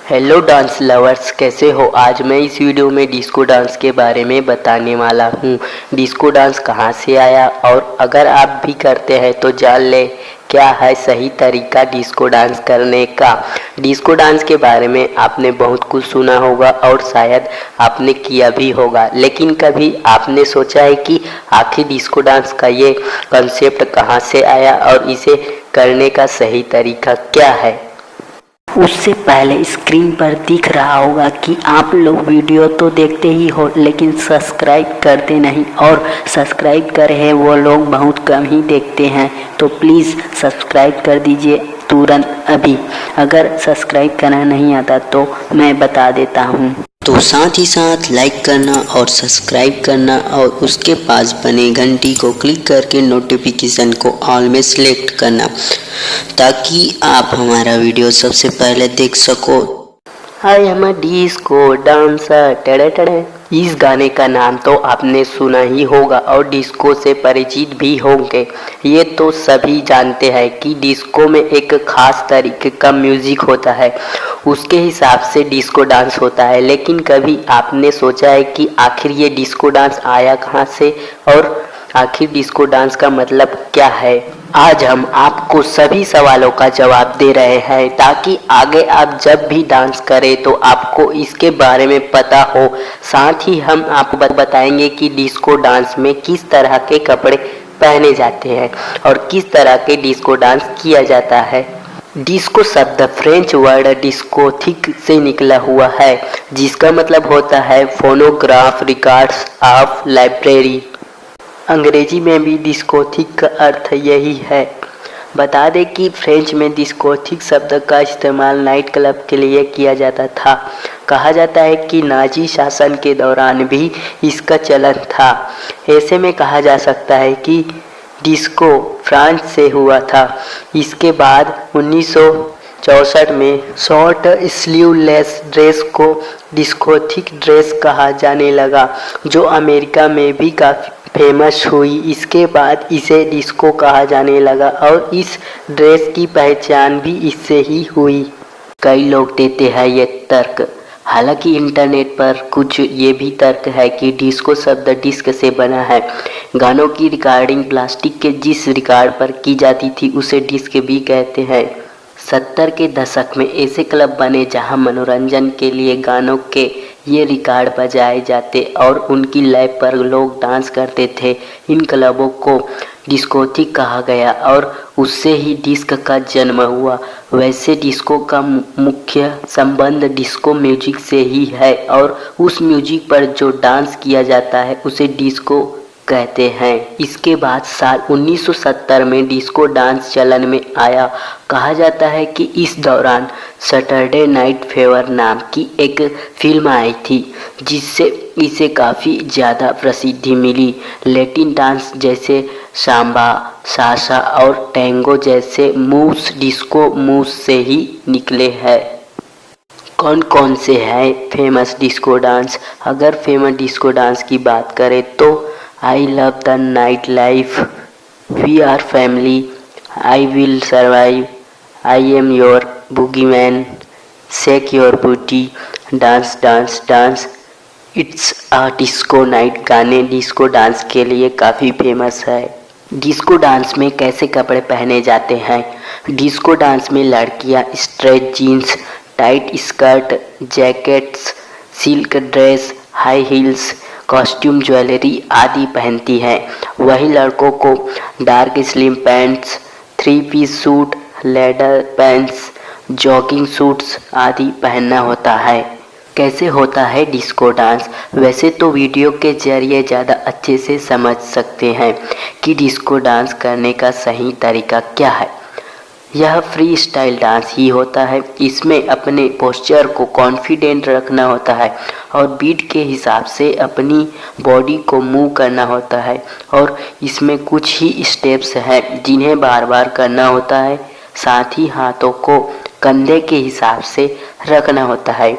Hello dance lovers, कैसे हो। आज मैं इस वीडियो में डिस्को डांस के बारे में बताने वाला हूँ। डिस्को डांस कहाँ से आया और अगर आप भी करते हैं तो जान ले क्या है सही तरीका डिस्को डांस करने का। डिस्को डांस के बारे में आपने बहुत कुछ सुना होगा और शायद आपने किया भी होगा, लेकिन कभी आपने सोचा है कि आखिर डिस्को डांस का ये कॉन्सेप्ट कहाँ से आया और इसे करने का सही तरीका क्या है। उससे पहले स्क्रीन पर दिख रहा होगा कि आप लोग वीडियो तो देखते ही हो लेकिन सब्सक्राइब करते नहीं, और सब्सक्राइब करे हैं वो लोग बहुत कम ही देखते हैं। तो प्लीज़ सब्सक्राइब कर दीजिए तुरंत अभी। अगर सब्सक्राइब करना नहीं आता तो मैं बता देता हूँ। तो साथ ही साथ लाइक करना और सब्सक्राइब करना और उसके पास बने घंटी को क्लिक करके नोटिफिकेशन को ऑल में सिलेक्ट करना ताकि आप हमारा वीडियो सबसे पहले देख सको। I am a disco dancer टेढ़े टेढ़े। इस गाने का नाम तो आपने सुना ही होगा और डिस्को से परिचित भी होंगे। ये तो सभी जानते हैं कि डिस्को में एक खास तरीके का म्यूजिक होता है, उसके हिसाब से डिस्को डांस होता है। लेकिन कभी आपने सोचा है कि आखिर ये डिस्को डांस आया कहाँ से और आखिर डिस्को डांस का मतलब क्या है। आज हम आपको सभी सवालों का जवाब दे रहे हैं ताकि आगे आप जब भी डांस करें तो आपको इसके बारे में पता हो। साथ ही हम आपको बताएंगे कि डिस्को डांस में किस तरह के कपड़े पहने जाते हैं और किस तरह के डिस्को डांस किया जाता है। डिस्को शब्द फ्रेंच वर्ड डिस्कोथिक से निकला हुआ है, जिसका मतलब होता है फोनोग्राफ रिकॉर्ड्स ऑफ लाइब्रेरी। अंग्रेजी में भी डिस्कोथिक का अर्थ यही है। बता दें कि फ्रेंच में डिस्कोथिक शब्द का इस्तेमाल नाइट क्लब के लिए किया जाता था। कहा जाता है कि नाजी शासन के दौरान भी इसका चलन था। ऐसे में कहा जा सकता है कि डिस्को फ्रांस से हुआ था। इसके बाद 1964 में शॉर्ट स्लीवलेस ड्रेस को डिस्कोथिक ड्रेस कहा जाने लगा, जो अमेरिका में भी काफ़ी फेमस हुई। इसके बाद इसे डिस्को कहा जाने लगा और इस ड्रेस की पहचान भी इससे ही हुई। कई लोग देते हैं ये तर्क, हालांकि इंटरनेट पर कुछ ये भी तर्क है कि डिस्को शब्द डिस्क से बना है। गानों की रिकॉर्डिंग प्लास्टिक के जिस रिकॉर्ड पर की जाती थी उसे डिस्क भी कहते हैं। 70 के दशक में ऐसे क्लब बने जहां मनोरंजन के लिए गानों के ये रिकॉर्ड बजाए जाते और उनकी लैब पर लोग डांस करते थे। इन क्लबों को डिस्कोथिक कहा गया और उससे ही डिस्क का जन्म हुआ। वैसे डिस्को का मुख्य संबंध डिस्को म्यूजिक से ही है और उस म्यूजिक पर जो डांस किया जाता है उसे डिस्को कहते हैं। इसके बाद साल 1970 में डिस्को डांस चलन में आया। कहा जाता है कि इस दौरान सैटरडे नाइट फीवर नाम की एक फिल्म आई थी, जिससे इसे काफ़ी ज़्यादा प्रसिद्धि मिली। लैटिन डांस जैसे सांबा, सासा और टैंगो जैसे मूव्स डिस्को मूव्स से ही निकले हैं। कौन कौन से हैं फेमस डिस्को डांस। अगर फेमस डिस्को डांस की बात करें तो I love the night life, we are family, I will survive, I am your boogeyman, shake your booty, dance dance dance, it's a disco night गाने disco dance के लिए काफ़ी famous है। Disco dance में कैसे कपड़े पहने जाते हैं। डिस्को डांस में लड़कियां stretch jeans, tight skirt, jackets, silk dress, high heels, costume jewellery आदि पहनती हैं। वहीं लड़कों को dark slim pants, 3 piece suit, leather pants, jogging suits आदि पहनना होता है। कैसे होता है डिस्को डांस। वैसे तो वीडियो के जरिए ज़्यादा अच्छे से समझ सकते हैं कि डिस्को डांस करने का सही तरीका क्या है। यह फ्री स्टाइल डांस ही होता है। इसमें अपने पोस्चर को कॉन्फिडेंट रखना होता है और बीट के हिसाब से अपनी बॉडी को मूव करना होता है, और इसमें कुछ ही स्टेप्स हैं जिन्हें बार बार करना होता है। साथ ही हाथों को कंधे के हिसाब से रखना होता है।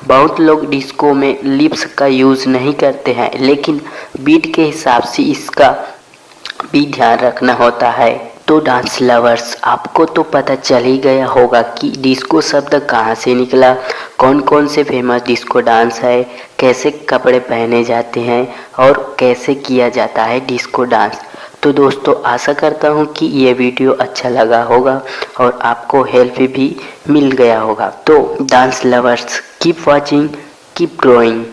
बहुत लोग डिस्को में लिप्स का यूज़ नहीं करते हैं, लेकिन बीट के हिसाब से इसका भी ध्यान रखना होता है। तो डांस लवर्स, आपको तो पता चल ही गया होगा कि डिस्को शब्द कहाँ से निकला, कौन कौन से फेमस डिस्को डांस है, कैसे कपड़े पहने जाते हैं और कैसे किया जाता है डिस्को डांस। तो दोस्तों आशा करता हूँ कि ये वीडियो अच्छा लगा होगा और आपको हेल्प भी मिल गया होगा। तो dance lovers keep watching, keep growing.